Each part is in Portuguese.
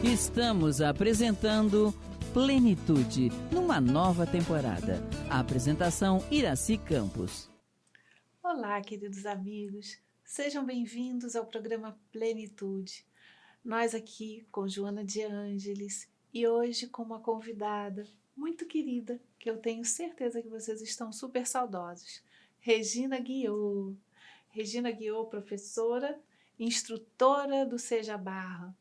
Estamos apresentando Plenitude, numa nova temporada. A apresentação Iraci Campos. Olá, queridos amigos. Sejam bem-vindos ao programa Plenitude. Nós aqui com Joana de Ângeles e hoje com uma convidada muito querida, que eu tenho certeza que vocês estão super saudosos. Regina Guiot. Regina Guiot, professora, instrutora do Seja Barra.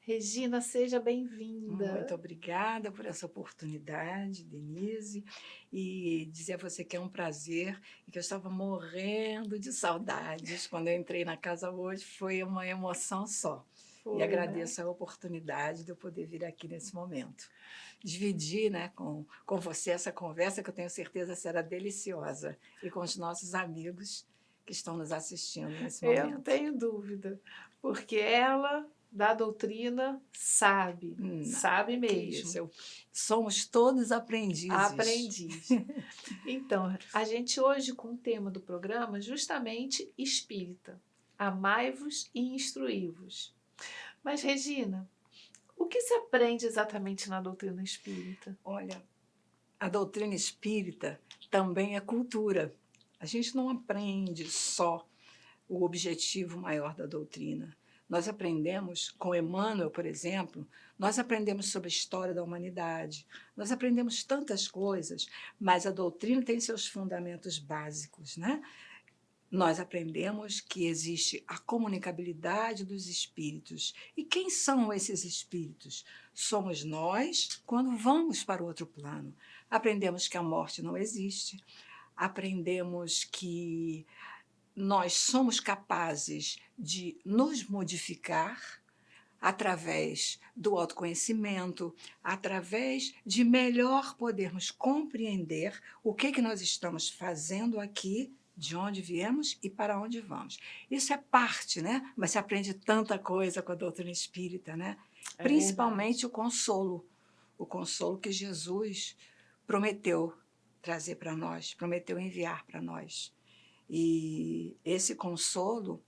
Regina, seja bem-vinda. Muito obrigada por essa oportunidade, Denise, e dizer a você que é um prazer e que eu estava morrendo de saudades quando eu entrei na casa hoje, foi uma emoção só. Foi, e agradeço a oportunidade de eu poder vir aqui nesse momento. Dividir, né, com você essa conversa que eu tenho certeza será deliciosa e com os nossos amigos que estão nos assistindo nesse momento. Eu não tenho dúvida, porque ela... da doutrina, sabe mesmo. Somos todos aprendizes. Aprendiz. Então, a gente hoje com o tema do programa, justamente espírita, amai-vos e instruí-vos. Mas, Regina, o que se aprende exatamente na doutrina espírita? Olha, a doutrina espírita também é cultura. A gente não aprende só o objetivo maior da doutrina. Nós aprendemos, com Emmanuel, por exemplo, nós aprendemos sobre a história da humanidade, nós aprendemos tantas coisas, mas a doutrina tem seus fundamentos básicos, né? Nós aprendemos que existe a comunicabilidade dos espíritos. E quem são esses espíritos? Somos nós quando vamos para o outro plano. Aprendemos que a morte não existe, aprendemos que nós somos capazes de nos modificar através do autoconhecimento, através de melhor podermos compreender o que nós estamos fazendo aqui, de onde viemos e para onde vamos. Isso é parte, né? Mas se aprende tanta coisa com a doutrina espírita, né? Principalmente o consolo que Jesus prometeu trazer para nós, prometeu enviar para nós. E esse consolo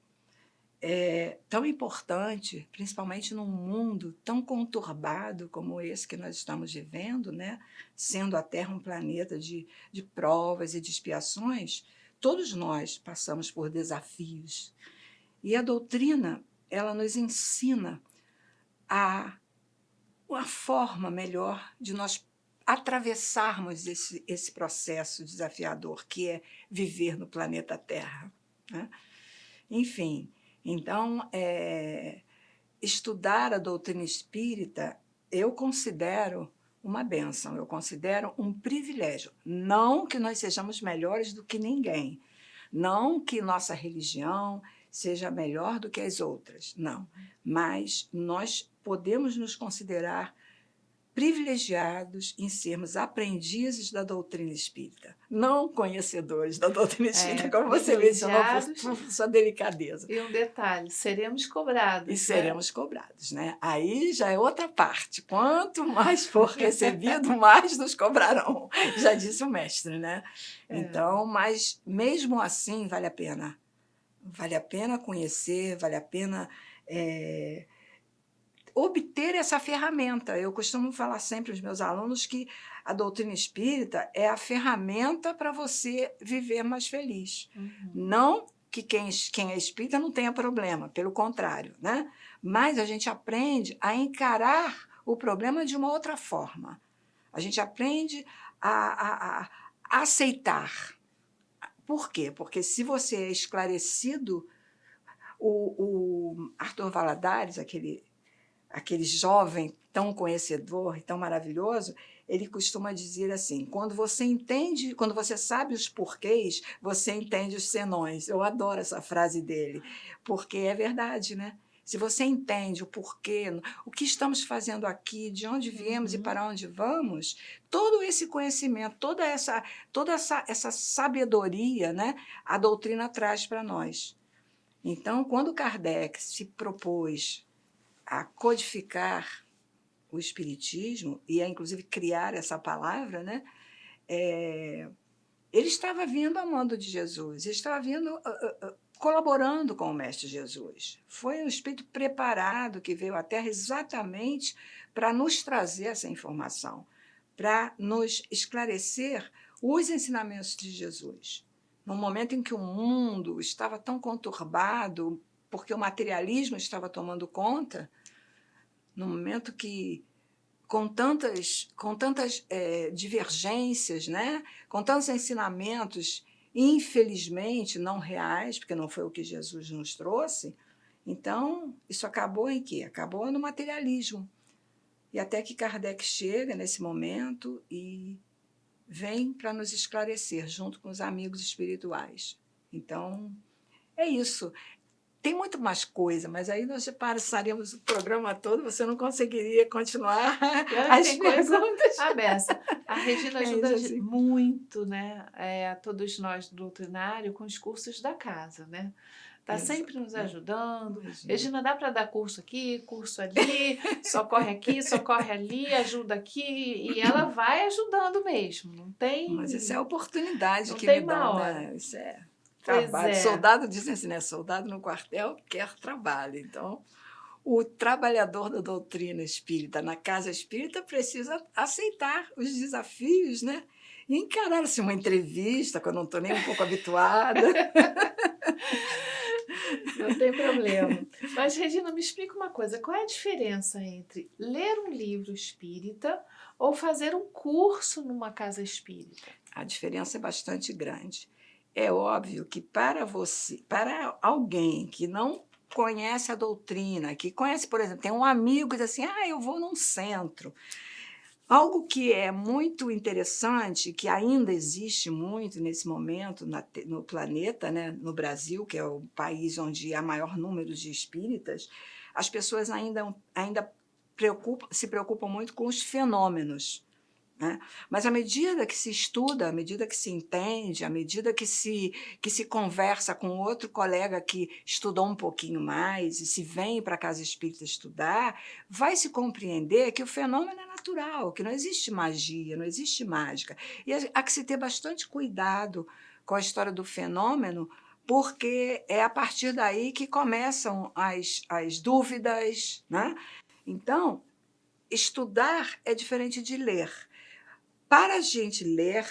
é tão importante, principalmente num mundo tão conturbado como esse que nós estamos vivendo, né? Sendo a Terra um planeta de provas e de expiações, todos nós passamos por desafios. E a doutrina, ela nos ensina uma forma melhor de nós atravessarmos esse processo desafiador que é viver no planeta Terra, né? Enfim, então, estudar a doutrina espírita eu considero uma bênção, eu considero um privilégio. Não que nós sejamos melhores do que ninguém, não que nossa religião seja melhor do que as outras, não. Mas nós podemos nos considerar privilegiados em sermos aprendizes da doutrina espírita, não conhecedores da doutrina espírita, como você mencionou, por sua delicadeza. E um detalhe, seremos cobrados. E seremos cobrados, né? Aí já é outra parte. Quanto mais for recebido, mais nos cobrarão, já disse o mestre, né? Então, mas mesmo assim vale a pena. Vale a pena conhecer, vale a pena... obter essa ferramenta. Eu costumo falar sempre aos meus alunos que a doutrina espírita é a ferramenta para você viver mais feliz. Não que quem é espírita não tenha problema, pelo contrário, né? Mas a gente aprende a encarar o problema de uma outra forma. A gente aprende a aceitar. Por quê? Porque se você é esclarecido, o Arthur Valadares, aquele jovem tão conhecedor e tão maravilhoso, ele costuma dizer assim, quando você sabe os porquês, você entende os senões. Eu adoro essa frase dele, porque é verdade, né? Se você entende o porquê, o que estamos fazendo aqui, de onde viemos e para onde vamos, todo esse conhecimento, toda essa sabedoria, né, a doutrina traz para nós. Então, quando Kardec se propôs a codificar o espiritismo e a, inclusive, criar essa palavra, né? Ele estava vindo a mando de Jesus, ele estava vindo colaborando com o Mestre Jesus. Foi um espírito preparado que veio à Terra exatamente para nos trazer essa informação, para nos esclarecer os ensinamentos de Jesus. No momento em que o mundo estava tão conturbado, porque o materialismo estava tomando conta, no momento que, com tantas divergências, né? Com tantos ensinamentos, infelizmente, não reais, porque não foi o que Jesus nos trouxe, então, isso acabou em quê? Acabou no materialismo. E até que Kardec chega nesse momento e vem para nos esclarecer, junto com os amigos espirituais. Então, é isso. Tem muito mais coisa, mas aí nós passaríamos o programa todo, você não conseguiria continuar as Tem coisa perguntas. à beça. A Regina ajuda assim. muito, né, a todos nós do doutrinário com os cursos da casa, né? Está sempre nos ajudando. Imagina. Regina, dá para dar curso aqui, curso ali, socorre aqui, socorre ali, ajuda aqui, e ela vai ajudando mesmo. Não tem. Mas isso é a oportunidade não que tem me uma dão, hora. né? Isso é Pois trabalho. é. Soldado dizem assim, né? Soldado no quartel quer trabalho. Então, o trabalhador da doutrina espírita na casa espírita precisa aceitar os desafios, né? E encarar assim, uma entrevista, que eu não estou nem um pouco habituada. Não tem problema. Mas, Regina, me explica uma coisa. Qual é a diferença entre ler um livro espírita ou fazer um curso numa casa espírita? A diferença é bastante grande. É óbvio que para alguém que não conhece a doutrina, que conhece, por exemplo, tem um amigo que diz assim, eu vou num centro. Algo que é muito interessante, que ainda existe muito nesse momento no planeta, né, no Brasil, que é o país onde há maior número de espíritas, as pessoas ainda se preocupam muito com os fenômenos. Né? Mas à medida que se estuda, à medida que se entende, à medida que se conversa com outro colega que estudou um pouquinho mais e se vem para a casa espírita estudar, vai se compreender que o fenômeno é natural, que não existe magia, não existe mágica. E há que se ter bastante cuidado com a história do fenômeno, porque é a partir daí que começam as dúvidas. Né? Então, estudar é diferente de ler. Para a gente ler,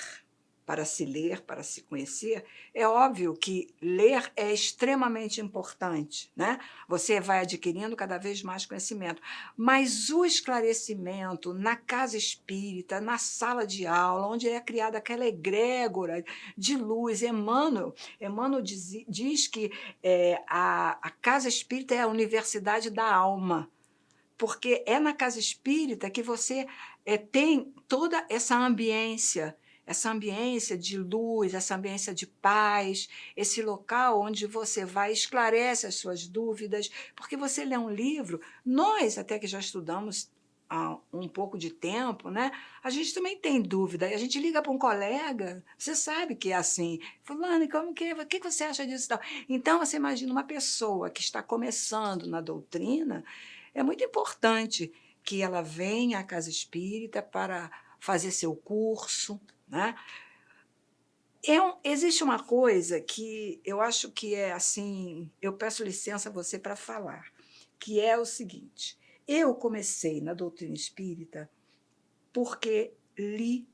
para se conhecer, é óbvio que ler é extremamente importante, né? Você vai adquirindo cada vez mais conhecimento. Mas o esclarecimento na casa espírita, na sala de aula, onde é criada aquela egrégora de luz, Emmanuel diz que a casa espírita é a universidade da alma, porque é na casa espírita que você tem toda essa ambiência de luz, essa ambiência de paz, esse local onde você vai e esclarece as suas dúvidas, porque você lê um livro, nós até que já estudamos há um pouco de tempo, né? A gente também tem dúvida, e a gente liga para um colega, você sabe que é assim, fulano, o que você acha disso? Então, você imagina uma pessoa que está começando na doutrina, é muito importante que ela venha à casa espírita para fazer seu curso. Né? Existe uma coisa que eu acho que é assim, eu peço licença a você para falar, que é o seguinte, eu comecei na doutrina espírita porque li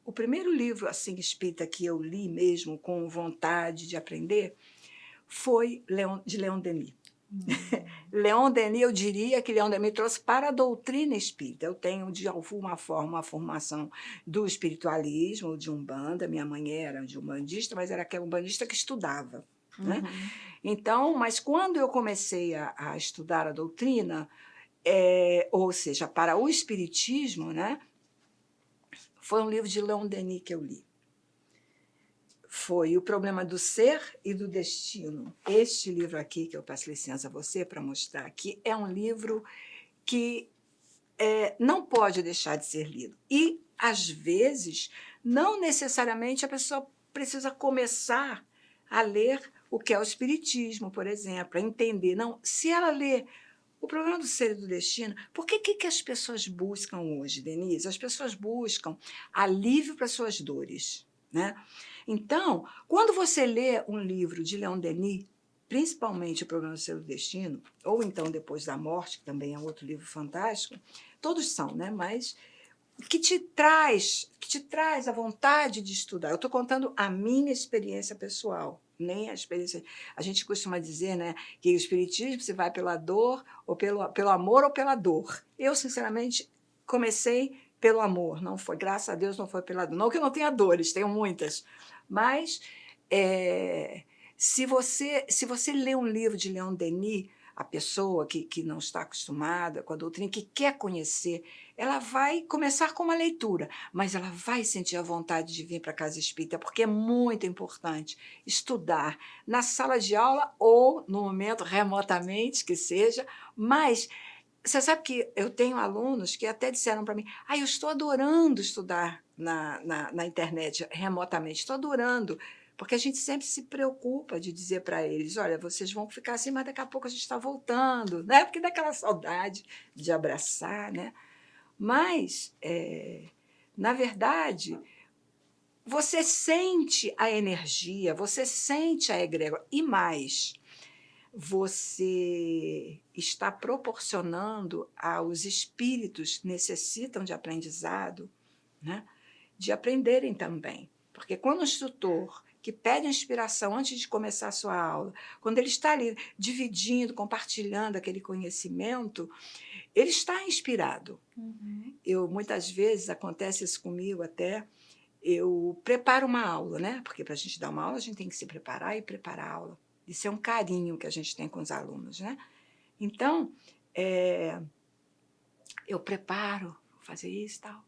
o primeiro livro assim espírita que eu li mesmo com vontade de aprender foi de Leon Denis. Leon Denis, eu diria que Leon Denis trouxe para a doutrina espírita. Eu tenho, de alguma forma, uma formação do espiritualismo, de Umbanda. Minha mãe era de umbandista, mas era aquela umbandista que estudava. Né? Então, mas quando eu comecei a estudar a doutrina, ou seja, para o espiritismo, né, foi um livro de Leon Denis que eu li. Foi O Problema do Ser e do Destino. Este livro aqui, que eu peço licença a você para mostrar aqui, é um livro que não pode deixar de ser lido. E, às vezes, não necessariamente a pessoa precisa começar a ler o que é o Espiritismo, por exemplo, a entender. Não, se ela lê O Problema do Ser e do Destino, por que as pessoas buscam hoje, Denise? As pessoas buscam alívio para suas dores, né? Então, quando você lê um livro de Leon Denis, principalmente o Programa do Seu Destino, ou então Depois da Morte, que também é outro livro fantástico, todos são, né? Mas que te traz a vontade de estudar. Eu estou contando a minha experiência pessoal, nem a experiência. A gente costuma dizer, né, que o espiritismo se vai pela dor, ou pelo amor ou pela dor. Eu, sinceramente, comecei pelo amor, não foi, graças a Deus, não foi pela dor. Não que eu não tenha dores, tenho muitas, mas se você lê um livro de Leon Denis, a pessoa que não está acostumada com a doutrina, que quer conhecer, ela vai começar com uma leitura, mas ela vai sentir a vontade de vir para a casa espírita, porque é muito importante estudar na sala de aula ou no momento remotamente que seja, mas você sabe que eu tenho alunos que até disseram para mim, eu estou adorando estudar na internet remotamente, estou adorando, porque a gente sempre se preocupa de dizer para eles, olha, vocês vão ficar assim, mas daqui a pouco a gente está voltando, né? Porque dá aquela saudade de abraçar, né? Mas, na verdade, você sente a energia, você sente a egrégora, e mais, você está proporcionando aos espíritos que necessitam de aprendizado, né, de aprenderem também. Porque quando o instrutor que pede inspiração antes de começar a sua aula, quando ele está ali dividindo, compartilhando aquele conhecimento, ele está inspirado. Muitas vezes, acontece isso comigo até, eu preparo uma aula, né? Porque para a gente dar uma aula, a gente tem que se preparar e preparar a aula. Isso é um carinho que a gente tem com os alunos, né? Então, eu preparo, vou fazer isso e tal.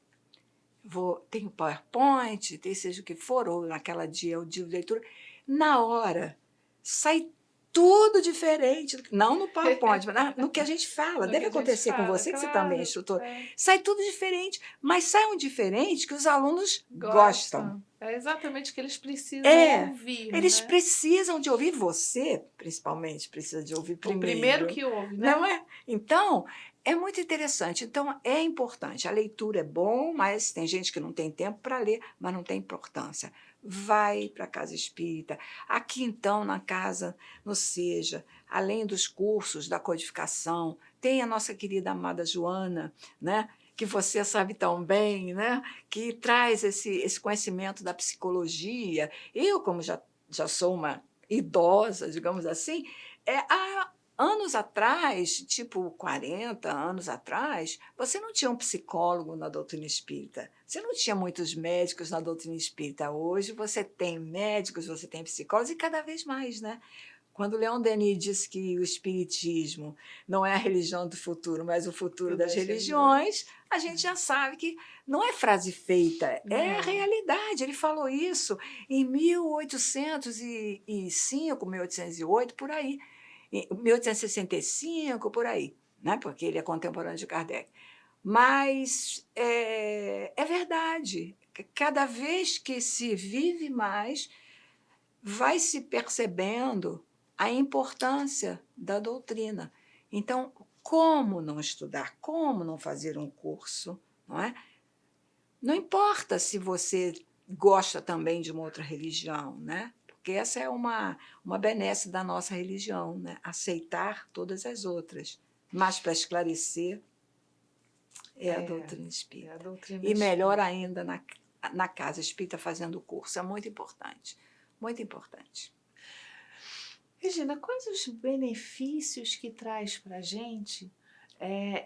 Tenho PowerPoint, seja o que for, ou naquela dia, o dia de leitura. Na hora, sai tudo diferente, não no PowerPoint, mas no que a gente fala. Deve acontecer com você, que você também é instrutor. Sai tudo diferente, mas sai um diferente que os alunos gostam. É exatamente o que eles precisam ouvir. Eles né? precisam de ouvir. Você, principalmente, precisa de ouvir primeiro. O primeiro que ouve, né? Não é? Então, é muito interessante. Então, é importante. A leitura é bom, mas tem gente que não tem tempo para ler, mas não tem importância. Vai para a casa espírita. Aqui, então, na casa, no Seja, além dos cursos da codificação, tem a nossa querida amada Joana, né? Que você sabe tão bem, né? Que traz esse conhecimento da psicologia. Eu, como já sou uma idosa, digamos assim, há anos atrás, tipo 40 anos atrás, você não tinha um psicólogo na doutrina espírita. Você não tinha muitos médicos na doutrina espírita. Hoje você tem médicos, você tem psicólogos, e cada vez mais, né? Quando Leon Denis diz que o espiritismo não é a religião do futuro, mas o futuro das religiões, a gente já sabe que não é frase feita, é realidade. Ele falou isso em 1805, 1808, por aí. Em 1865, por aí, né? Porque ele é contemporâneo de Kardec. Mas é verdade. Cada vez que se vive mais, vai se percebendo a importância da doutrina. Então, como não estudar? Como não fazer um curso? Não é? Não importa se você gosta também de uma outra religião, né? Porque essa é uma benesse da nossa religião, né? Aceitar todas as outras. Mas, para esclarecer, a doutrina espírita. E melhor ainda, na casa espírita, fazendo o curso. É muito importante. Muito importante. Regina, quais os benefícios que traz para a gente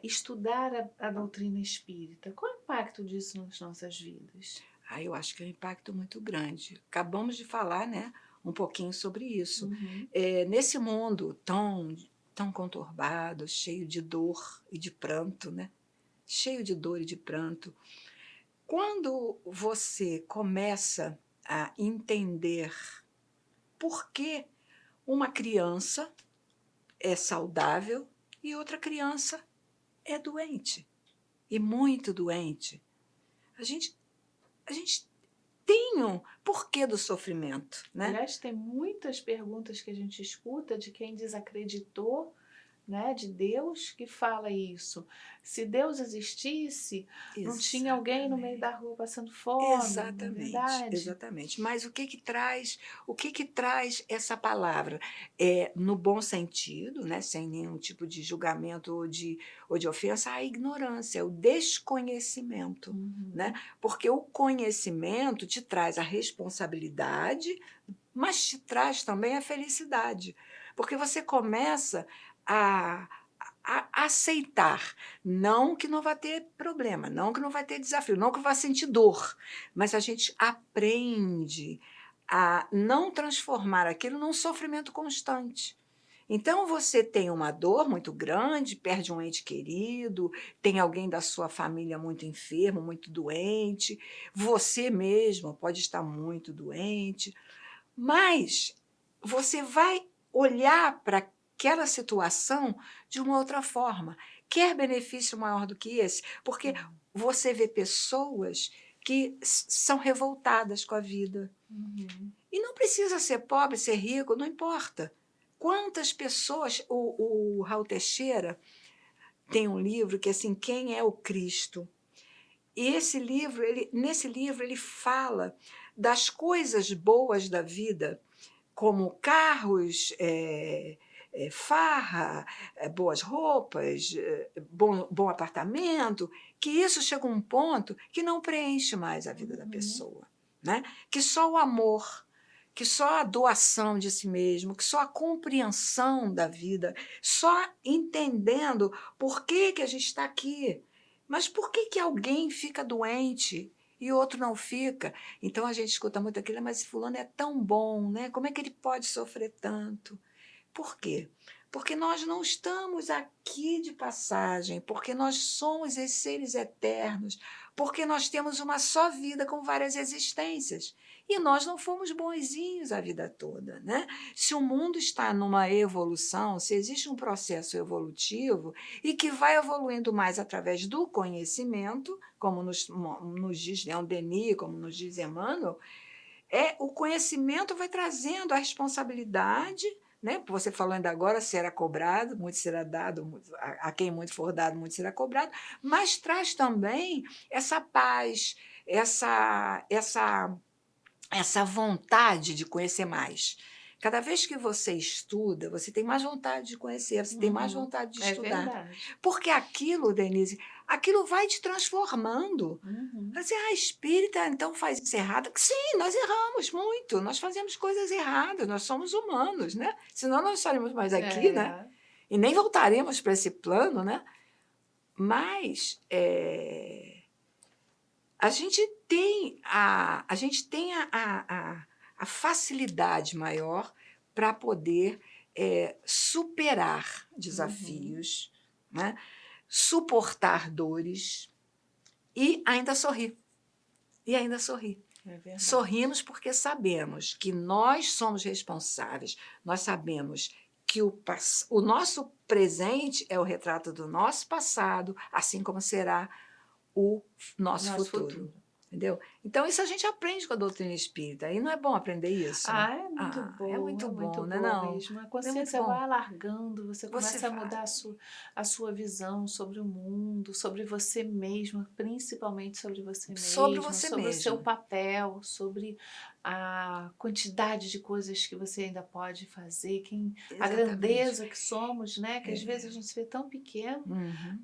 estudar a doutrina espírita? Qual é o impacto disso nas nossas vidas? Eu acho que é um impacto muito grande. Acabamos de falar, né, um pouquinho sobre isso. Nesse mundo tão conturbado, cheio de dor e de pranto, né? Cheio de dor e de pranto, quando você começa a entender por que uma criança é saudável e outra criança é doente, e muito doente. A gente tem um porquê do sofrimento, né? Aliás, tem muitas perguntas que a gente escuta de quem desacreditou né, de Deus que fala isso. Se Deus existisse, não tinha alguém no meio da rua passando fome, não é Exatamente, verdade? exatamente. Mas o que que traz essa palavra? No bom sentido, né, sem nenhum tipo de julgamento ou de ofensa, a ignorância, o desconhecimento, né? Uhum. Porque o conhecimento te traz a responsabilidade, mas te traz também a felicidade, porque você começa a a aceitar, não que não vai ter problema, não que não vai ter desafio, não que vai sentir dor, mas a gente aprende a não transformar aquilo num sofrimento constante. Então você tem uma dor muito grande, perde um ente querido, tem alguém da sua família muito enfermo, muito doente, você mesmo pode estar muito doente, mas você vai olhar para aquela situação de uma outra forma. Quer benefício maior do que esse? Porque você vê pessoas que são revoltadas com a vida. Uhum. E não precisa ser pobre, ser rico, não importa. Quantas pessoas. O Raul Teixeira tem um livro que é assim, Quem é o Cristo? E nesse livro, ele fala das coisas boas da vida, como carros, farra, boas roupas, bom apartamento, que isso chega a um ponto que não preenche mais a vida da pessoa, né? Que só o amor, que só a doação de si mesmo, que só a compreensão da vida, só entendendo por que, que a gente está aqui. Mas por que, que alguém fica doente e outro não fica? Então a gente escuta muito aquilo, mas fulano é tão bom, né? Como é que ele pode sofrer tanto? Por quê? Porque nós não estamos aqui de passagem, porque nós somos esses seres eternos, porque nós temos uma só vida com várias existências. E nós não fomos bonzinhos a vida toda, né? Se o mundo está numa evolução, se existe um processo evolutivo e que vai evoluindo mais através do conhecimento, como nos diz Leon Denis, como nos diz Emmanuel, o conhecimento vai trazendo a responsabilidade, né? Você falou ainda agora, será cobrado, muito será dado, a quem muito for dado, muito será cobrado, mas traz também essa paz, essa vontade de conhecer mais. Cada vez que você estuda, você tem mais vontade de conhecer, você tem mais vontade de É estudar. verdade. Porque aquilo, Denise, aquilo vai te transformando. Uhum. Você, espírita, então faz isso errado? Sim, nós erramos muito, nós fazemos coisas erradas, nós somos humanos, né? Senão nós estaremos mais aqui, né? É. E nem voltaremos para esse plano, né? Mas a gente tem a facilidade maior para poder superar desafios, né? Suportar dores e ainda sorrir. E ainda sorrir. É verdade. Sorrimos porque sabemos que nós somos responsáveis, nós sabemos que o nosso presente é o retrato do nosso passado, assim como será o nosso futuro. Entendeu? Então, isso a gente aprende com a doutrina espírita. E não é bom aprender isso? É muito É muito bom, é muito bom, né? bom Não, mesmo. A não é muito consciência vai bom. alargando, você Você começa a vai. mudar a sua visão sobre o mundo, sobre você mesma, principalmente sobre você Sobre mesma, você sobre o seu mesmo. papel, sobre a quantidade de coisas que você ainda pode fazer, a Exatamente. grandeza que somos, né? Que às vezes a gente se vê tão pequeno,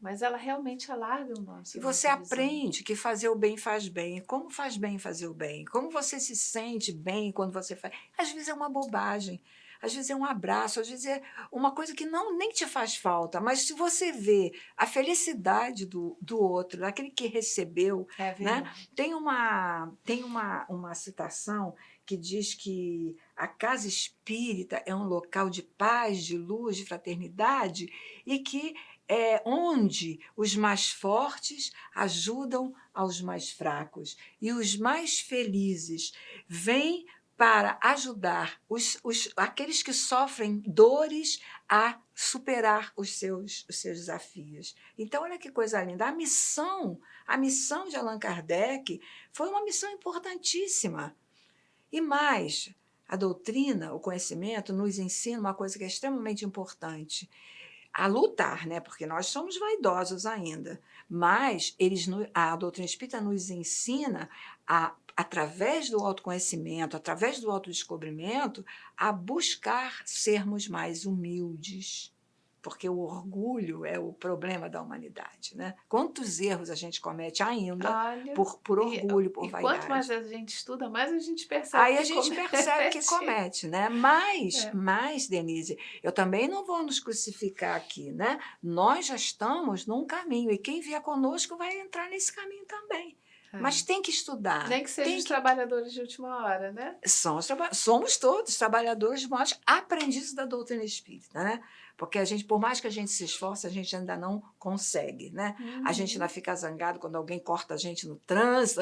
mas ela realmente alarga o nosso. E você aprende que fazer o bem faz bem. E como faz bem fazer o bem? Como você se sente bem quando você faz? Às vezes é uma bobagem, às vezes é um abraço, às vezes é uma coisa que nem te faz falta, mas se você vê a felicidade do outro, daquele que recebeu, É né? verdade. Tem uma citação que diz que a casa espírita é um local de paz, de luz, de fraternidade, e que é onde os mais fortes ajudam aos mais fracos e os mais felizes vêm para ajudar aqueles que sofrem dores a superar os seus desafios. Então, olha que coisa linda. A missão de Allan Kardec foi uma missão importantíssima. E mais, a doutrina, o conhecimento, nos ensina uma coisa que é extremamente importante. a lutar, né? Porque nós somos vaidosos ainda, mas a doutrina espírita nos ensina através do autoconhecimento, através do autodescobrimento, a buscar sermos mais humildes, porque o orgulho é o problema da humanidade, né? Quantos erros a gente comete ainda por orgulho, por vaidade. Quanto mais a gente estuda, mais a gente percebe Aí a gente percebe que comete, né? Mas, Denise, eu também não vou nos crucificar aqui, né? Nós já estamos num caminho, e quem vier conosco vai entrar nesse caminho também. Mas tem que estudar. Nem que sejam os trabalhadores de última hora, né? Somos todos trabalhadores de última hora, aprendizes da doutrina espírita, né? Porque por mais que a gente se esforce, a gente ainda não consegue, né? A gente ainda fica zangado quando alguém corta a gente no trânsito,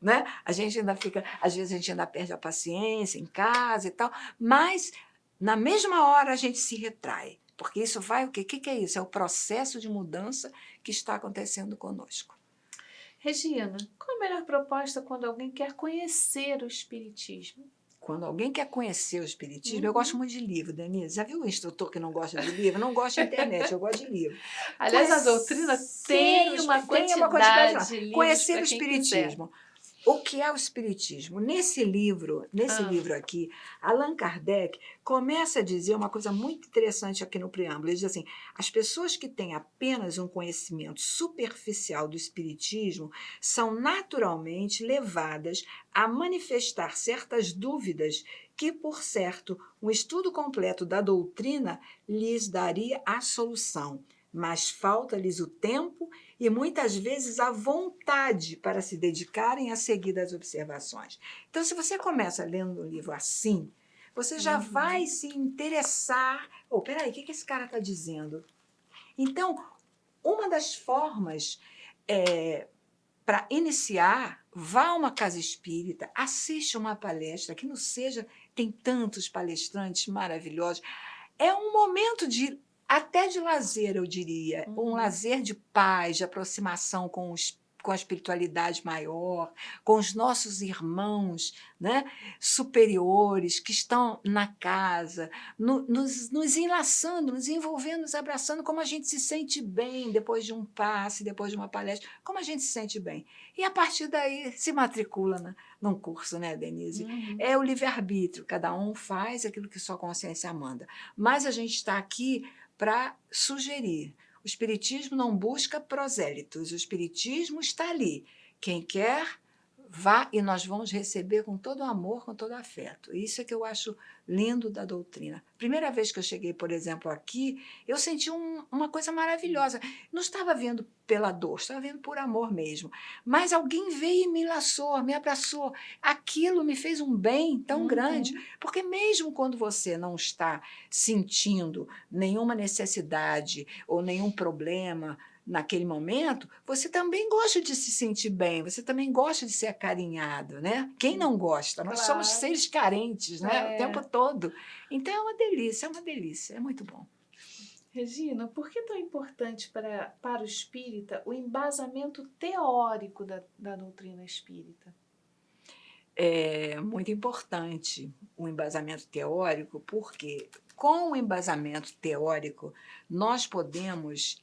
né? A gente ainda fica, às vezes a gente ainda perde a paciência em casa e tal, mas na mesma hora a gente se retrai, porque isso vai o quê? O que é isso? É o processo de mudança que está acontecendo conosco. Regina, qual a melhor proposta quando alguém quer conhecer o Espiritismo? Quando alguém quer conhecer o Espiritismo, eu gosto muito de livro, Denise. Já viu o instrutor que não gosta de livro? Não gosta de internet, eu gosto de livro. Aliás, a doutrina tem uma quantidade de livros. Conhecer o Espiritismo. O que é o Espiritismo? Nesse livro aqui, Allan Kardec começa a dizer uma coisa muito interessante aqui no preâmbulo. Ele diz assim, as pessoas que têm apenas um conhecimento superficial do Espiritismo são naturalmente levadas a manifestar certas dúvidas que, por certo, um estudo completo da doutrina lhes daria a solução. Mas falta-lhes o tempo e muitas vezes a vontade para se dedicarem a seguir as observações. Então, se você começa lendo um livro assim, você já vai se interessar. Peraí, o que esse cara está dizendo? Então, uma das formas para iniciar, vá a uma casa espírita, assiste uma palestra, que não seja, tem tantos palestrantes maravilhosos. É um momento até de lazer, eu diria, um lazer de paz, de aproximação com a espiritualidade maior, com os nossos irmãos, né, superiores que estão na casa, nos enlaçando, nos envolvendo, nos abraçando, como a gente se sente bem depois de um passe, depois de uma palestra, como a gente se sente bem. E a partir daí se matricula num curso, né, Denise? É o livre-arbítrio, cada um faz aquilo que sua consciência manda. Mas a gente está aqui para sugerir. O Espiritismo não busca prosélitos, o Espiritismo está ali. Quem quer, vá e nós vamos receber com todo amor, com todo afeto. Isso é que eu acho lindo da doutrina. Primeira vez que eu cheguei, por exemplo, aqui, eu senti uma coisa maravilhosa. Não estava vendo pela dor, estava vendo por amor mesmo. Mas alguém veio e me laçou, me abraçou. Aquilo me fez um bem tão grande, porque mesmo quando você não está sentindo nenhuma necessidade ou nenhum problema naquele momento, você também gosta de se sentir bem, você também gosta de ser acarinhado, né? Quem não gosta? Nós somos seres carentes, né? O tempo todo. Então é uma delícia, é muito bom. Regina, por que é tão importante para o espírita o embasamento teórico da doutrina espírita? É muito importante o embasamento teórico, porque com o embasamento teórico nós podemos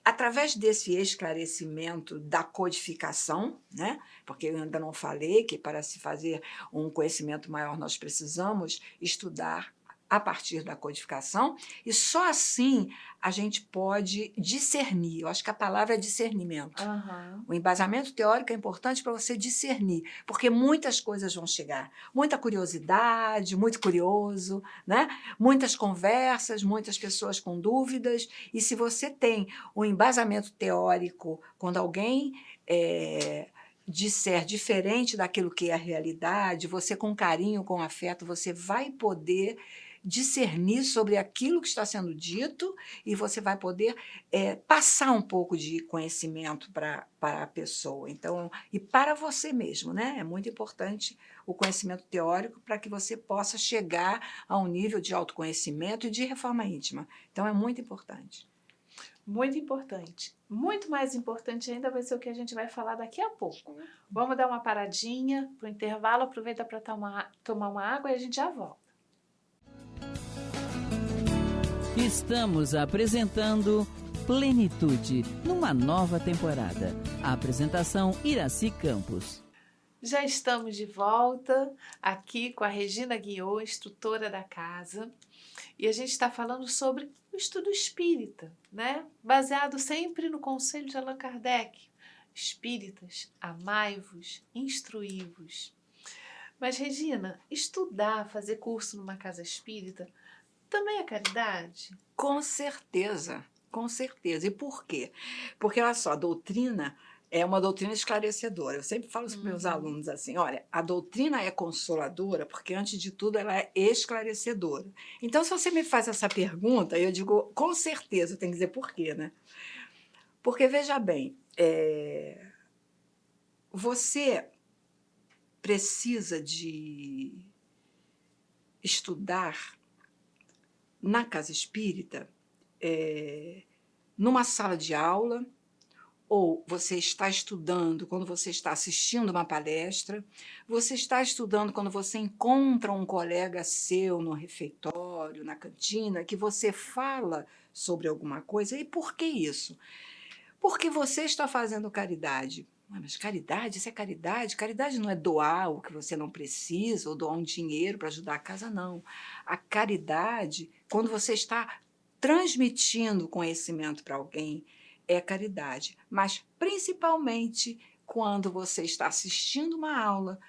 através desse esclarecimento da codificação, né? Porque eu ainda não falei que para se fazer um conhecimento maior nós precisamos estudar a partir da codificação, e só assim a gente pode discernir. Eu acho que a palavra é discernimento. O embasamento teórico é importante para você discernir, porque muitas coisas vão chegar. Muita curiosidade, muito curioso, né? Muitas conversas, muitas pessoas com dúvidas, e se você tem um embasamento teórico, quando alguém disser diferente daquilo que é a realidade, você com carinho, com afeto, você vai poder discernir sobre aquilo que está sendo dito e você vai poder passar um pouco de conhecimento para a pessoa. Então, e para você mesmo, né? É muito importante o conhecimento teórico para que você possa chegar a um nível de autoconhecimento e de reforma íntima. Então, é muito importante. Muito importante. Muito mais importante ainda vai ser o que a gente vai falar daqui a pouco. Vamos dar uma paradinha para o intervalo, aproveita para tomar uma água e a gente já volta. Estamos apresentando Plenitude, numa nova temporada. A apresentação Iraci Campos. Já estamos de volta aqui com a Regina Guiô, instrutora da casa, e a gente está falando sobre o estudo espírita, né? Baseado sempre no conselho de Allan Kardec. Espíritas, amai-vos, instruí-vos. Mas, Regina, estudar, fazer curso numa casa espírita também é caridade? Com certeza, com certeza. E por quê? Porque, olha só, a doutrina é uma doutrina esclarecedora. Eu sempre falo para os meus alunos assim, olha, a doutrina é consoladora porque, antes de tudo, ela é esclarecedora. Então, se você me faz essa pergunta, eu digo, com certeza, eu tenho que dizer por quê, né? Porque, veja bem, você precisa de estudar na casa espírita, numa sala de aula, ou você está estudando quando você está assistindo uma palestra, você está estudando quando você encontra um colega seu no refeitório, na cantina, que você fala sobre alguma coisa. E por que isso? Porque você está fazendo caridade. Mas caridade, isso é caridade? Caridade não é doar o que você não precisa, ou doar um dinheiro para ajudar a casa, não. A caridade, quando você está transmitindo conhecimento para alguém, é caridade. Mas, principalmente, quando você está assistindo uma aula,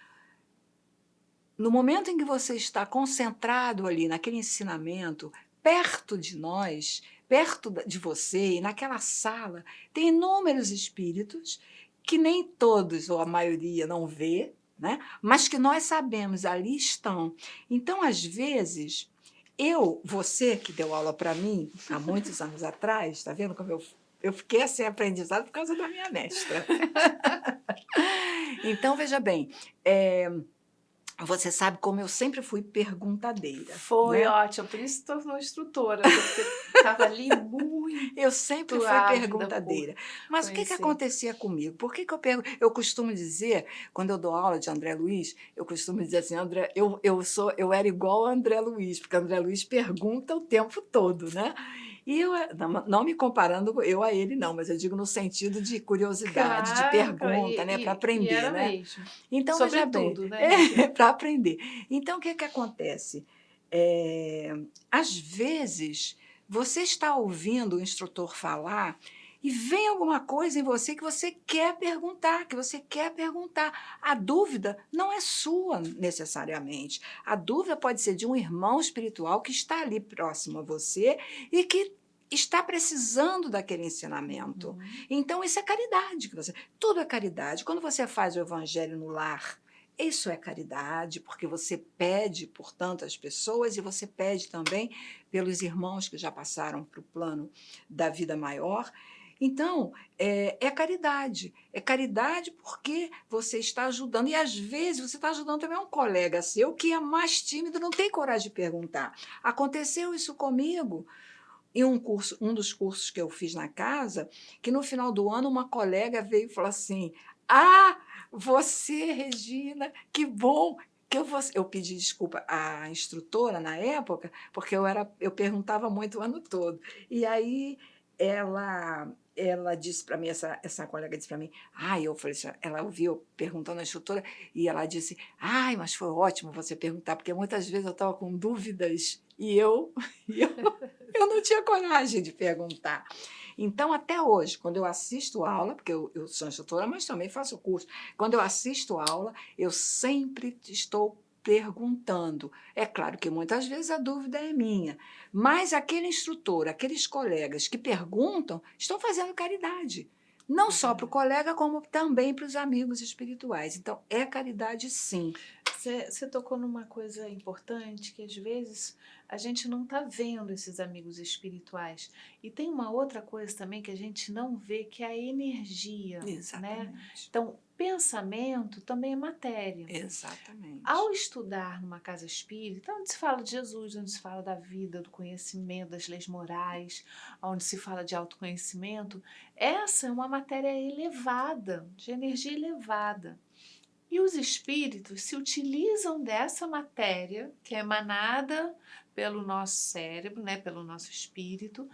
no momento em que você está concentrado ali naquele ensinamento, perto de nós, perto de você, e naquela sala, tem inúmeros espíritos que nem todos, ou a maioria, não vê, né? Mas que nós sabemos, ali estão. Então, às vezes, você que deu aula para mim há muitos anos atrás, está vendo como eu fiquei assim aprendizado por causa da minha mestra. Então, veja bem, você sabe como eu sempre fui perguntadeira. Foi, né? ótimo, por isso se tornou instrutora, porque estava ali muito. Eu sempre fui perguntadeira. Mas o que acontecia comigo? Por que eu pergunto? Eu costumo dizer, quando eu dou aula de André Luiz, eu costumo dizer assim, André, eu era igual a André Luiz, porque André Luiz pergunta o tempo todo, né? E eu, não me comparando eu a ele, não, mas eu digo no sentido de curiosidade, de pergunta, né? Para aprender, e era né? mesmo. Então, veja bem, Sobretudo, né? para aprender. Então, o que acontece? Às vezes, você está ouvindo o instrutor falar e vem alguma coisa em você que você quer perguntar, A dúvida não é sua, necessariamente. A dúvida pode ser de um irmão espiritual que está ali próximo a você e que está precisando daquele ensinamento. Então, isso é caridade. Tudo é caridade. Quando você faz o evangelho no lar, isso é caridade, porque você pede por tantas pessoas e você pede também pelos irmãos que já passaram para o plano da vida maior. Então, é caridade. É caridade porque você está ajudando. E, às vezes, você está ajudando também um colega seu que é mais tímido, não tem coragem de perguntar. Aconteceu isso comigo em um dos cursos que eu fiz na casa, que no final do ano uma colega veio e falou assim, você, Regina, que bom que eu pedi desculpa à instrutora na época, porque eu perguntava muito o ano todo. E aí ela disse para mim, essa colega disse para mim, eu falei assim, ela ouviu eu perguntando à instrutora, e ela disse, mas foi ótimo você perguntar, porque muitas vezes eu estava com dúvidas e eu não tinha coragem de perguntar. Então, até hoje, quando eu assisto aula, porque eu sou instrutora, mas também faço curso, quando eu assisto aula, eu sempre estou perguntando. É claro que muitas vezes a dúvida é minha, mas aquele instrutor, aqueles colegas que perguntam, estão fazendo caridade. Não só para o colega, como também para os amigos espirituais. Então, é caridade, sim. Você tocou numa coisa importante, que às vezes a gente não está vendo esses amigos espirituais. E tem uma outra coisa também que a gente não vê, que é a energia. Exatamente. Né? Então, pensamento também é matéria. Exatamente. Ao estudar numa casa espírita, onde se fala de Jesus, onde se fala da vida, do conhecimento, das leis morais, onde se fala de autoconhecimento, essa é uma matéria elevada, de energia elevada. E os espíritos se utilizam dessa matéria que é emanada pelo nosso cérebro, né, pelo nosso espírito,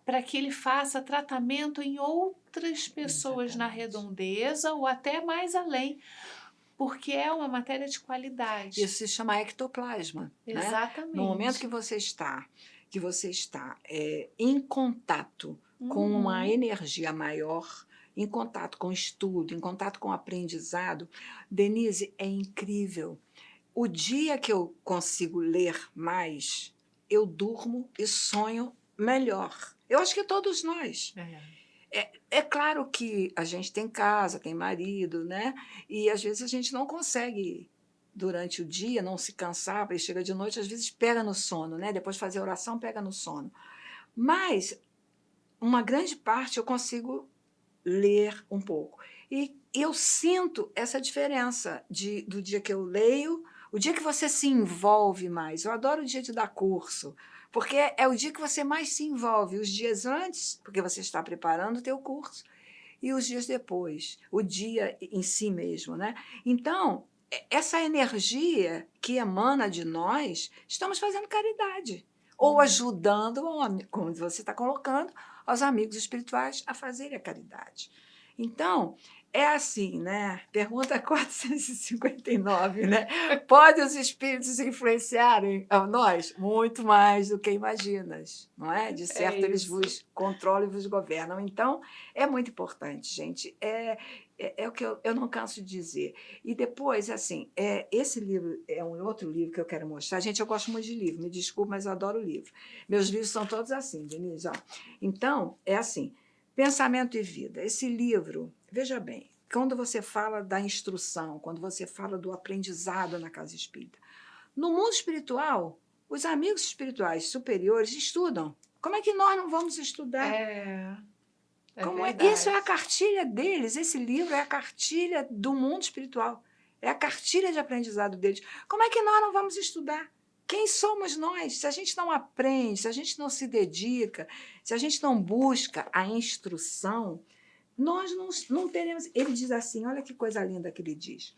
para que ele faça tratamento em outras pessoas na Exatamente. redondeza ou até mais além, porque é uma matéria de qualidade. Isso se chama ectoplasma, né? No momento Exatamente. que você está em contato com uma Uhum. energia maior, em contato com o estudo, em contato com o aprendizado, Denise, é incrível. O dia que eu consigo ler mais, eu durmo e sonho melhor. Eu acho que todos nós. É claro que a gente tem casa, tem marido, né? E às vezes a gente não consegue, durante o dia, não se cansar, e chega de noite, às vezes pega no sono, né? Depois de fazer a oração, pega no sono. Mas uma grande parte eu consigo ler um pouco. E eu sinto essa diferença do dia que eu leio, o dia que você se envolve mais. Eu adoro o dia de dar curso, porque é o dia que você mais se envolve. Os dias antes, porque você está preparando o teu curso, e os dias depois, o dia em si mesmo, né? Então, essa energia que emana de nós, estamos fazendo caridade. Ou ajudando, como você está colocando, aos amigos espirituais a fazerem a caridade. Então, é assim, né? Pergunta 459, né? Pode os espíritos influenciarem a nós? Muito mais do que imaginas, não é? De certo, eles isso. vos controlam e vos governam. Então, é muito importante, gente. É o que eu não canso de dizer. E depois, assim, esse livro é um outro livro que eu quero mostrar. Gente, eu gosto muito de livro, me desculpe, mas eu adoro livro. Meus livros são todos assim, Denise. Ó. Então, é assim, Pensamento e Vida. Esse livro, veja bem, quando você fala da instrução, quando você fala do aprendizado na casa espírita, no mundo espiritual, os amigos espirituais superiores estudam. Como é que nós não vamos estudar? Isso é a Verdade. cartilha deles, esse livro é a cartilha do mundo espiritual, é a cartilha de aprendizado deles. Como é que nós não vamos estudar? Quem somos nós? Se a gente não aprende, se a gente não se dedica, se a gente não busca a instrução, nós não teremos. Ele diz assim: olha que coisa linda que ele diz.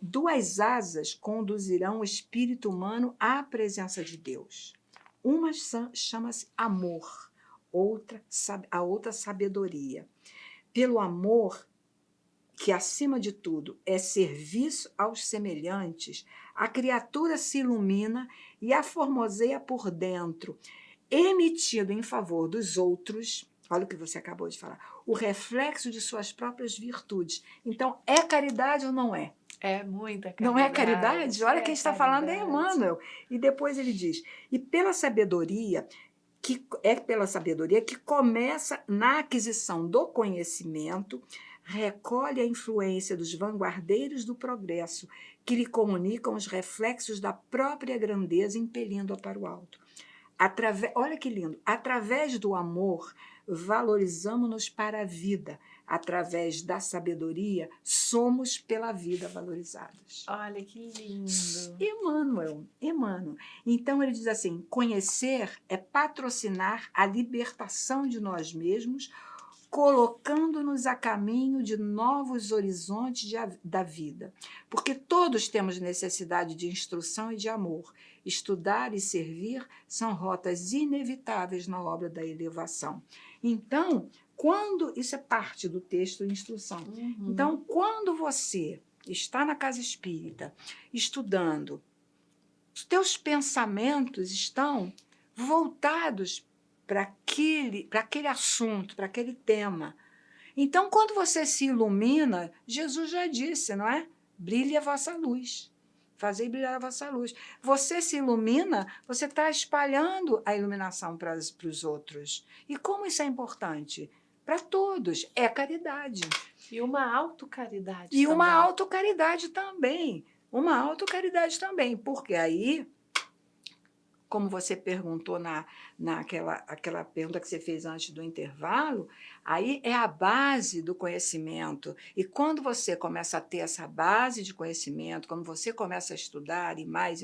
Duas asas conduzirão o espírito humano à presença de Deus. Uma chama-se amor, a outra sabedoria. Pelo amor, que acima de tudo é serviço aos semelhantes, a criatura se ilumina e aformoseia por dentro, emitindo em favor dos outros, olha o que você acabou de falar, o reflexo de suas próprias virtudes. Então, é caridade ou não é? É muita caridade. Não é caridade? Olha, quem está falando é caridade. Emmanuel. E depois ele diz, e pela sabedoria, pela sabedoria que começa na aquisição do conhecimento, recolhe a influência dos vanguardeiros do progresso, que lhe comunicam os reflexos da própria grandeza, impelindo-a para o alto. Olha que lindo! Através do amor, valorizamos-nos para a vida. Através da sabedoria, somos pela vida valorizadas. Olha que lindo. Emmanuel. Então ele diz assim: conhecer é patrocinar a libertação de nós mesmos, colocando-nos a caminho de novos horizontes da vida. Porque todos temos necessidade de instrução e de amor. Estudar e servir são rotas inevitáveis na obra da elevação. Então, isso é parte do texto de instrução. Uhum. Então, quando você está na casa espírita, estudando, os teus pensamentos estão voltados para aquele assunto, para aquele tema. Então, quando você se ilumina, Jesus já disse, não é? Brilhe a vossa luz. Fazei brilhar a vossa luz. Você se ilumina, você está espalhando a iluminação para os outros. E como isso é importante? Para todos. É caridade. E uma autocaridade E também. uma autocaridade também. Porque aí, como você perguntou naquela pergunta que você fez antes do intervalo, aí é a base do conhecimento. E quando você começa a ter essa base de conhecimento, quando você começa a estudar e mais,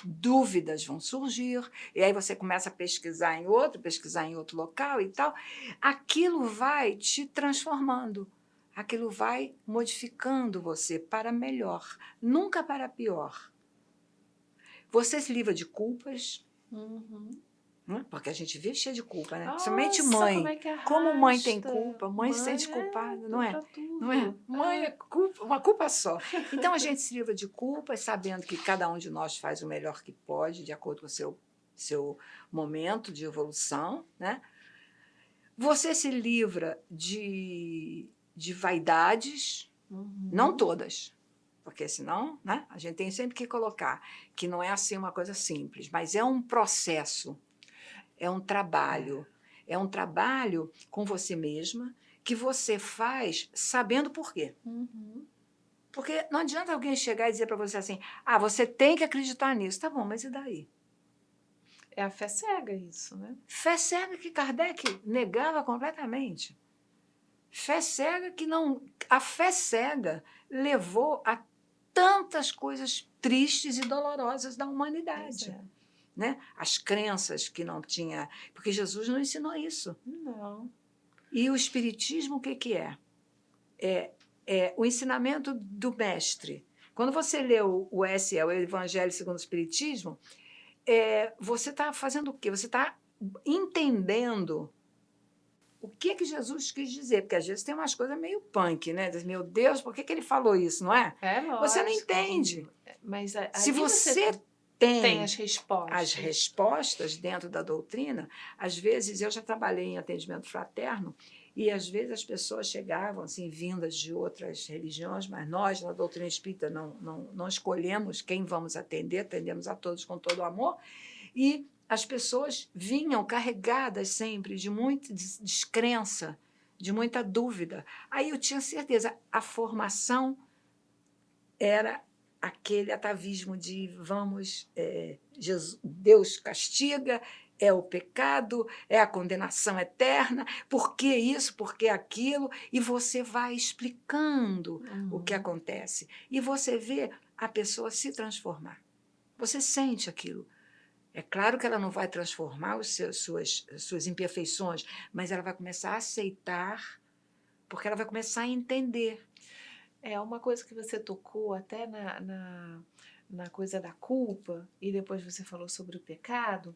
dúvidas vão surgir, e aí você começa a pesquisar em outro local e tal, aquilo vai te transformando. aquilo vai modificando você para melhor, nunca para pior. Você se livra de culpas, né? Porque a gente vive cheia de culpa, né? Somente mãe. Como é que Como mãe tem arrasta? culpa, mãe se sente culpada, não é? Pra tudo. Não é? Mãe é culpa, uma culpa só. Então a gente se livra de culpas, sabendo que cada um de nós faz o melhor que pode, de acordo com o seu momento de evolução, né? Você se livra de vaidades, não todas, porque senão, né, a gente tem sempre que colocar que não é assim uma coisa simples, mas é um processo, é um trabalho com você mesma que você faz sabendo por quê. Porque não adianta alguém chegar e dizer para você assim, você tem que acreditar nisso. Tá bom, mas e daí? É a fé cega isso, né? Fé cega que Kardec negava completamente. Fé cega que não... A fé cega levou a tantas coisas tristes e dolorosas da humanidade. Né? As crenças que não tinha... Porque Jesus não ensinou isso. Não. E o Espiritismo, o que é? É o ensinamento do mestre. Quando você lê o ESE, o Evangelho segundo o Espiritismo, você está fazendo o quê? Você está entendendo o que Jesus quis dizer, porque às vezes tem umas coisas meio punk, né? Meu Deus, por que ele falou isso, não é? Lógico. Você não entende. Mas se você tem as respostas dentro da doutrina, às vezes eu já trabalhei em atendimento fraterno, e às vezes as pessoas chegavam assim, vindas de outras religiões, mas nós, na doutrina espírita, não escolhemos quem vamos atender, atendemos a todos com todo o amor, e as pessoas vinham carregadas sempre de muita descrença, de muita dúvida. Aí eu tinha certeza, a formação era aquele atavismo de Deus castiga, é o pecado, é a condenação eterna, por que isso, por que aquilo, e você vai explicando o que acontece. E você vê a pessoa se transformar. Você sente aquilo. É claro que ela não vai transformar suas imperfeições, mas ela vai começar a aceitar, porque ela vai começar a entender. É uma coisa que você tocou até na coisa da culpa, e depois você falou sobre o pecado,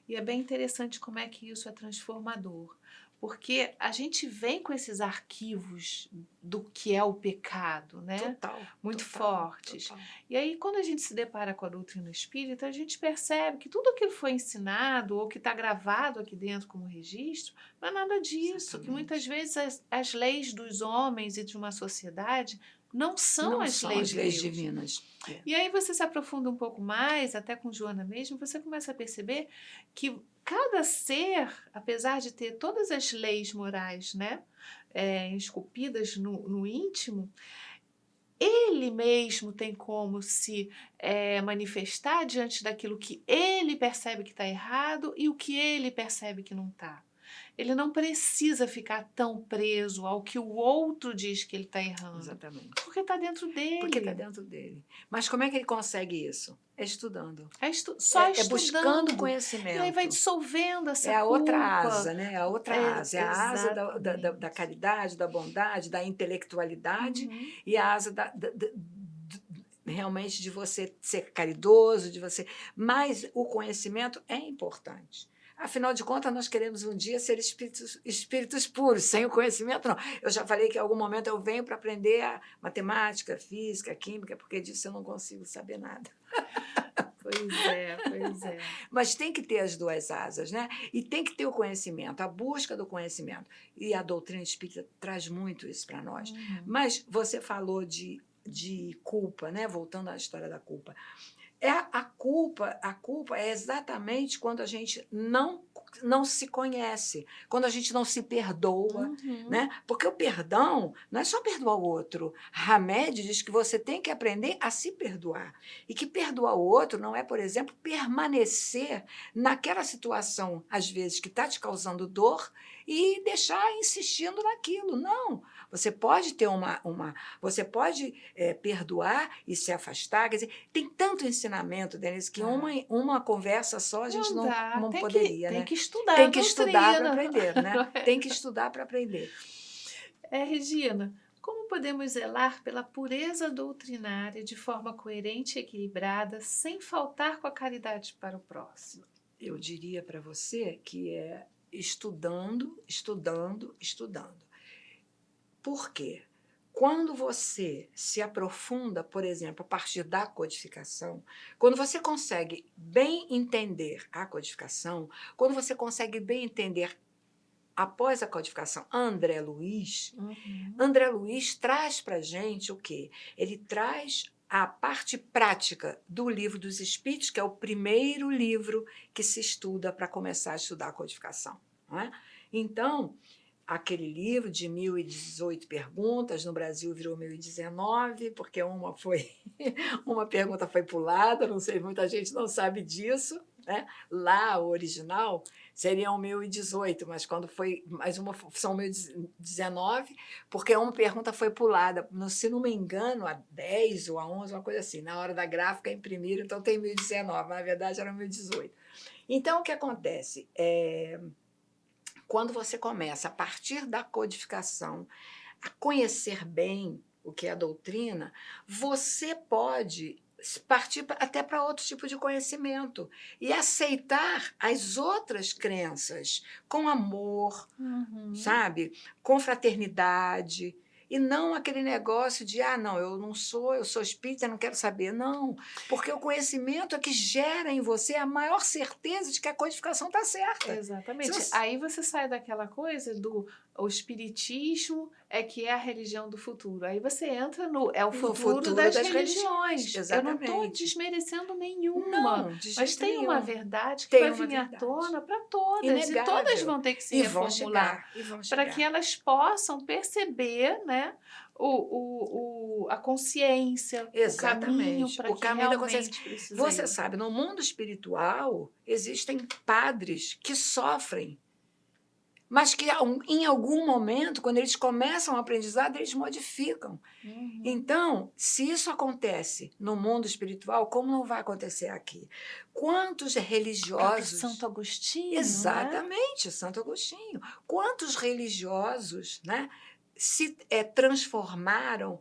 e é bem interessante como é que isso é transformador, porque a gente vem com esses arquivos do que é o pecado, né? Muito fortes. Total. E aí, quando a gente se depara com a doutrina espírita, a gente percebe que tudo aquilo que foi ensinado ou que está gravado aqui dentro como registro, não é nada disso, Exatamente. que muitas vezes as leis dos homens e de uma sociedade não são as leis divinas. E aí você se aprofunda um pouco mais, até com Joana mesmo, você começa a perceber que cada ser, apesar de ter todas as leis morais, né, esculpidas no íntimo, ele mesmo tem como se manifestar diante daquilo que ele percebe que está errado e o que ele percebe que não está. Ele não precisa ficar tão preso ao que o outro diz que ele está errando. Exatamente. Porque está dentro dele. Porque está dentro dele. Mas como é que ele consegue isso? É estudando. Só estudando. É buscando conhecimento. E aí vai dissolvendo essa culpa. É a outra asa, né? É a outra asa. É a asa da caridade, da bondade, da intelectualidade e a asa realmente de você ser caridoso, de você... Mas o conhecimento é importante. Afinal de contas, nós queremos um dia ser espíritos puros, sem o conhecimento, não. Eu já falei que em algum momento eu venho para aprender a matemática, física, química, porque disso eu não consigo saber nada. Pois é. Mas tem que ter as duas asas, né? E tem que ter o conhecimento, a busca do conhecimento. E a doutrina espírita traz muito isso para nós. Mas você falou de culpa, né? Voltando à história da culpa. A culpa é exatamente quando a gente não se conhece, quando a gente não se perdoa, né? Porque o perdão não é só perdoar o outro. Hamed diz que você tem que aprender a se perdoar. E que perdoar o outro não é, por exemplo, permanecer naquela situação, às vezes, que está te causando dor e deixar insistindo naquilo. Não. Você pode ter você pode perdoar e se afastar. Quer dizer, tem tanto ensinamento, Denise, que uma conversa só a gente não poderia, né? Tem que estudar. Tem que estudar para aprender, né? Tem que estudar para aprender. Regina, Como podemos zelar pela pureza doutrinária de forma coerente e equilibrada, sem faltar com a caridade para o próximo? Eu diria para você que é estudando, estudando, estudando. Por quê? Quando você se aprofunda, por exemplo, a partir da codificação, quando você consegue bem entender a codificação, quando você consegue bem entender, após a codificação, André Luiz traz para a gente o quê? Ele traz a parte prática do Livro dos Espíritos, que é o primeiro livro que se estuda para começar a estudar a codificação. Não é? Então, aquele livro de 1018 perguntas, no Brasil virou 1019, porque uma pergunta foi pulada, não sei, muita gente não sabe disso, né? Lá, o original, seriam 1018, mas quando foi mais uma, são 1019, porque uma pergunta foi pulada, se não me engano, a 10 ou a 11, uma coisa assim, na hora da gráfica imprimiram, então tem 1019, mas na verdade era 1018. Então, o que acontece? Quando você começa, a partir da codificação, a conhecer bem o que é a doutrina, você pode partir até para outro tipo de conhecimento e aceitar as outras crenças com amor, sabe? Com fraternidade. E não aquele negócio de, não, eu sou espírita, não quero saber. Não, porque o conhecimento é que gera em você a maior certeza de que a codificação está certa. Exatamente. Você... Aí você sai daquela coisa do o espiritismo é que é a religião do futuro. Aí você entra no futuro das religiões. Exatamente. Eu não estou desmerecendo nenhuma, não, de mas tem nenhum. uma verdade que vai vir à tona para todas. Inegável. E todas vão ter que se reformular para que elas possam perceber, né, a consciência, exatamente, o caminho da consciência. Você sabe, no mundo espiritual existem padres que sofrem, mas que em algum momento, quando eles começam o aprendizado, eles modificam. Então, se isso acontece no mundo espiritual, como não vai acontecer aqui? Quantos religiosos... Santo Agostinho, exatamente, né? Santo Agostinho. Quantos religiosos, né, se transformaram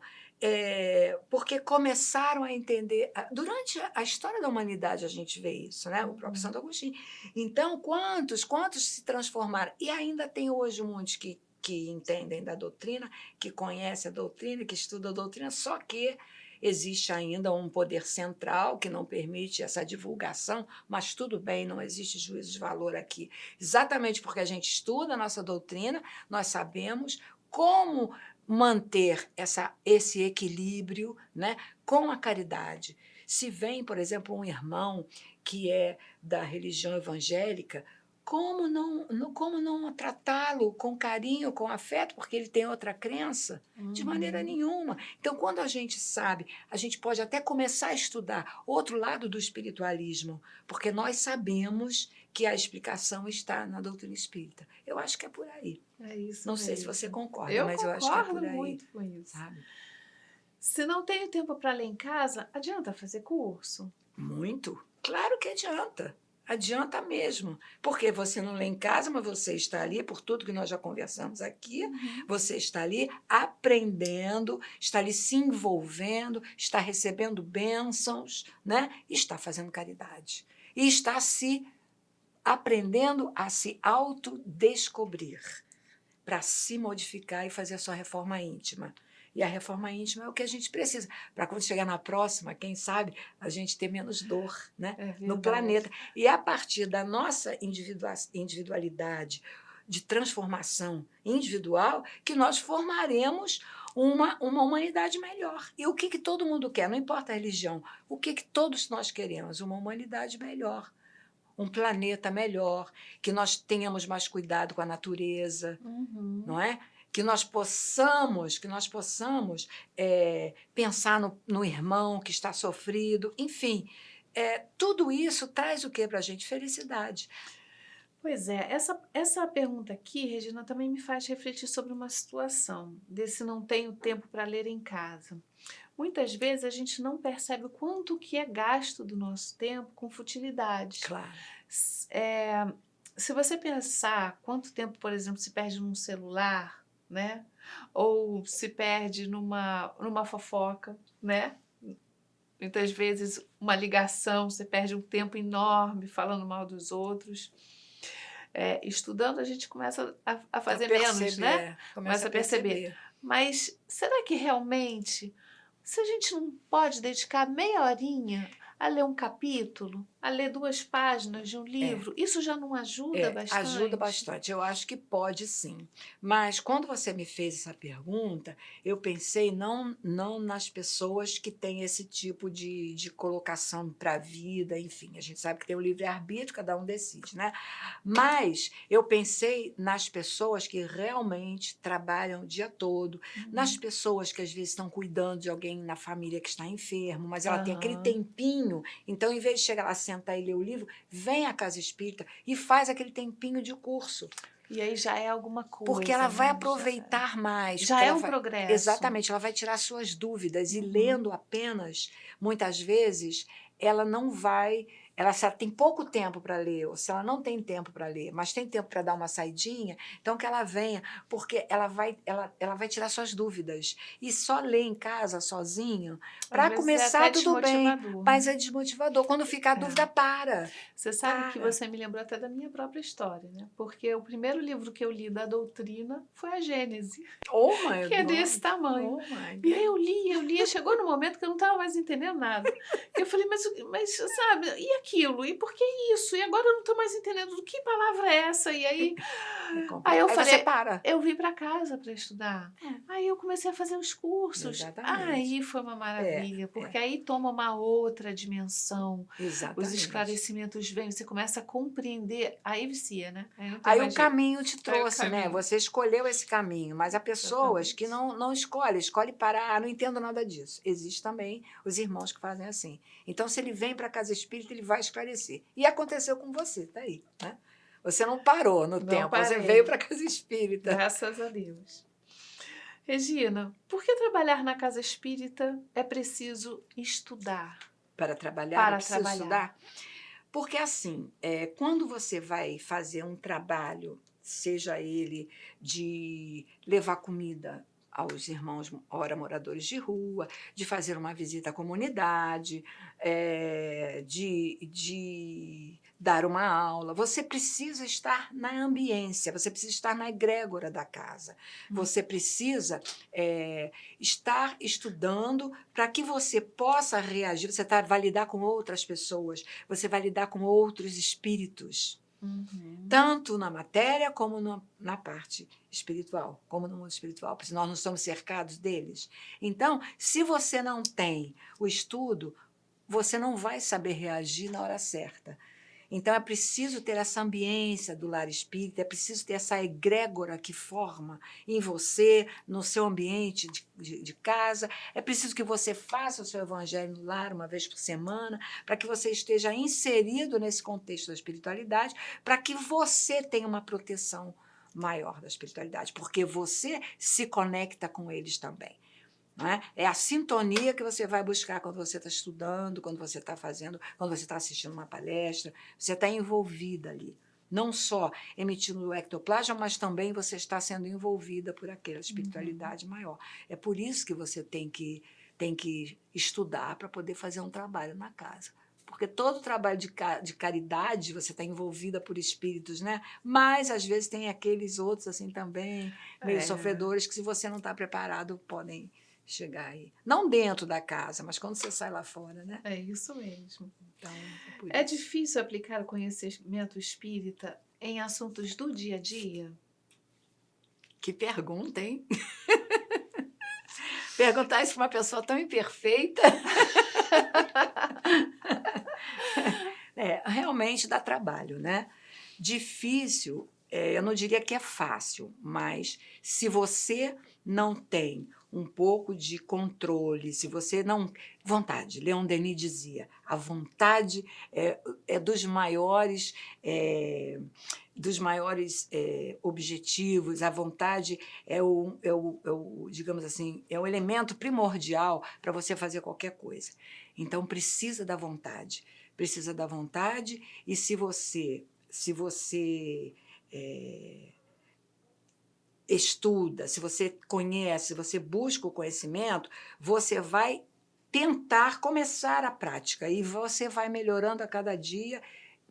porque começaram a entender... Durante a história da humanidade a gente vê isso, né? O próprio Santo Agostinho. Então, quantos se transformaram? E ainda tem hoje muitos que entendem da doutrina, que conhecem a doutrina, que estudam a doutrina, só que existe ainda um poder central que não permite essa divulgação, mas tudo bem, não existe juízo de valor aqui. Exatamente porque a gente estuda a nossa doutrina, nós sabemos como manter esse equilíbrio, né, com a caridade. Se vem, por exemplo, um irmão que é da religião evangélica, como não tratá-lo com carinho, com afeto, porque ele tem outra crença? De maneira nenhuma. Então, quando a gente sabe, a gente pode até começar a estudar outro lado do espiritualismo, porque nós sabemos que a explicação está na doutrina espírita. Eu acho que é por aí. É isso. Não sei se você concorda, mas eu acho que é por aí. Muito com isso. Sabe? Se não tenho tempo para ler em casa, adianta fazer curso? Muito. Claro que adianta. Adianta mesmo, porque você não lê em casa, mas você está ali, por tudo que nós já conversamos aqui, você está ali aprendendo, está ali se envolvendo, está recebendo bênçãos, né? Está fazendo caridade. E está aprendendo a se autodescobrir, para se modificar e fazer a sua reforma íntima. E a reforma íntima é o que a gente precisa, para quando chegar na próxima, quem sabe, a gente ter menos dor, né, no planeta. E a partir da nossa individualidade, de transformação individual, que nós formaremos uma humanidade melhor. E o que todo mundo quer? Não importa a religião. O que todos nós queremos? Uma humanidade melhor. Um planeta melhor, que nós tenhamos mais cuidado com a natureza, não é? Que nós possamos pensar no irmão que está sofrido, enfim, tudo isso traz o que para a gente? Felicidade. Pois é, essa pergunta aqui, Regina, também me faz refletir sobre uma situação, desse não tenho tempo para ler em casa. Muitas vezes a gente não percebe o quanto que é gasto do nosso tempo com futilidades. Claro. Se você pensar quanto tempo, por exemplo, se perde num celular, né? Ou se perde numa fofoca, né? Muitas vezes uma ligação, você perde um tempo enorme falando mal dos outros. Estudando, a gente começa a fazer menos, né? Começa a perceber. Mas será que realmente, se a gente não pode dedicar meia horinha a ler um capítulo, a ler 2 páginas de um livro, isso já não ajuda bastante? Ajuda bastante. Eu acho que pode sim. Mas quando você me fez essa pergunta, eu pensei não nas pessoas que têm esse tipo de colocação para a vida, enfim. A gente sabe que tem o livre-arbítrio, cada um decide, né? Mas eu pensei nas pessoas que realmente trabalham o dia todo, nas pessoas que às vezes estão cuidando de alguém na família que está enfermo, mas ela tem aquele tempinho. Então, em vez de chegar lá, sentar e ler o livro, vem à casa espírita e faz aquele tempinho de curso. E aí já é alguma coisa. Porque ela vai né? aproveitar mais. Já é um progresso. Exatamente, ela vai tirar suas dúvidas. E lendo apenas, muitas vezes, ela não vai... Se ela tem pouco tempo para ler, ou se ela não tem tempo para ler, mas tem tempo para dar uma saidinha, então que ela venha, porque ela vai tirar suas dúvidas. E só ler em casa, sozinho, para começar tudo bem, mas é desmotivador. Quando ficar a dúvida, para. Você sabe que você me lembrou até da minha própria história, né? Porque o primeiro livro que eu li da doutrina foi a Gênese, que é desse tamanho. E aí eu lia, chegou no momento que eu não estava mais entendendo nada. Eu falei, mas sabe, e aquilo? E por que isso? E agora eu não estou mais entendendo que palavra é essa? E aí eu falei, você para. Eu vim para casa para estudar. Aí eu comecei a fazer os cursos. Exatamente. Aí foi uma maravilha, porque aí toma uma outra dimensão. Exatamente. Os esclarecimentos vêm, você começa a compreender, aí vicia, né? Aí o caminho te trouxe, né? Você escolheu esse caminho, mas há pessoas que não escolhem parar, não entendo nada disso. Existem também os irmãos que fazem assim. Então, se ele vem para a casa espírita, ele vai esclarecer. E aconteceu com você, tá aí, né? Você não parou no tempo, você veio para a casa espírita. Graças a Deus. Regina, por que trabalhar na casa espírita é preciso estudar? Para trabalhar, é preciso estudar? Porque, assim, quando você vai fazer um trabalho, seja ele de levar comida aos irmãos, ora moradores de rua, de fazer uma visita à comunidade, de dar uma aula, você precisa estar na ambiência, você precisa estar na egrégora da casa, você precisa estar estudando para que você possa reagir, você vai lidar com outras pessoas, você vai lidar com outros espíritos, tanto na matéria como na parte espiritual, como no mundo espiritual, porque nós não estamos cercados deles. Então, se você não tem o estudo, você não vai saber reagir na hora certa. Então, é preciso ter essa ambiência do lar espírita, é preciso ter essa egrégora que forma em você, no seu ambiente de casa. É preciso que você faça o seu evangelho no lar uma vez por semana, para que você esteja inserido nesse contexto da espiritualidade, para que você tenha uma proteção maior da espiritualidade, porque você se conecta com eles também. É a sintonia que você vai buscar quando você está estudando, quando você está fazendo, quando você está assistindo uma palestra, você está envolvida ali. Não só emitindo o ectoplasma, mas também você está sendo envolvida por aquela espiritualidade maior. É por isso que você tem que estudar para poder fazer um trabalho na casa. Porque todo trabalho de caridade, você está envolvida por espíritos, né? Mas, às vezes, tem aqueles outros assim também, meio sofredores, que se você não está preparado, podem chegar aí. Não dentro da casa, mas quando você sai lá fora, né? É isso mesmo. Então, é difícil aplicar o conhecimento espírita em assuntos do dia a dia? Que pergunta, hein? Perguntar isso para uma pessoa tão imperfeita. Realmente dá trabalho, né? Difícil, eu não diria que é fácil, mas se você não tem um pouco de controle, se você não... Vontade, Leon Denis dizia, a vontade é dos maiores objetivos, a vontade digamos assim, é o elemento primordial para você fazer qualquer coisa. Então, precisa da vontade, e se você estuda, se você conhece, se você busca o conhecimento, você vai tentar começar a prática e você vai melhorando a cada dia.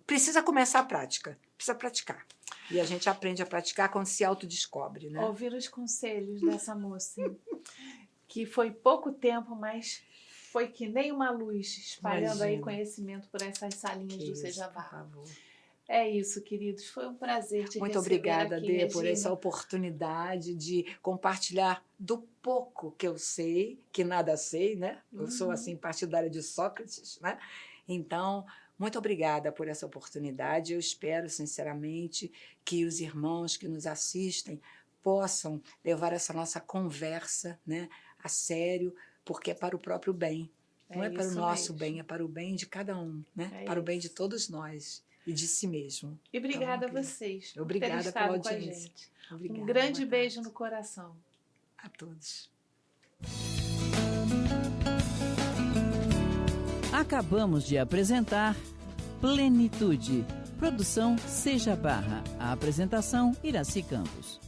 Precisa começar a prática, precisa praticar. E a gente aprende a praticar quando se autodescobre, né? Ouvir os conselhos dessa moça, que foi pouco tempo, mas foi que nem uma luz espalhando aí conhecimento por essas salinhas do Seja Barra. É isso, queridos. Foi um prazer te Muito receber obrigada, aqui, Dê, Regina, por essa oportunidade de compartilhar do pouco que eu sei, que nada sei, né? Eu sou, assim, partidária de Sócrates, né? Então, muito obrigada por essa oportunidade. Eu espero, sinceramente, que os irmãos que nos assistem possam levar essa nossa conversa, né, a sério, porque é para o próprio bem. Não é para o nosso bem, é para o bem de cada um, né? Para o bem de todos nós. E de si mesmo. E obrigada a vocês por terem estado pela com a audiência. gente. Obrigada, Um grande beijo no coração. A todos. Acabamos de apresentar Plenitude. Produção Seja Barra. A apresentação Iraci Campos.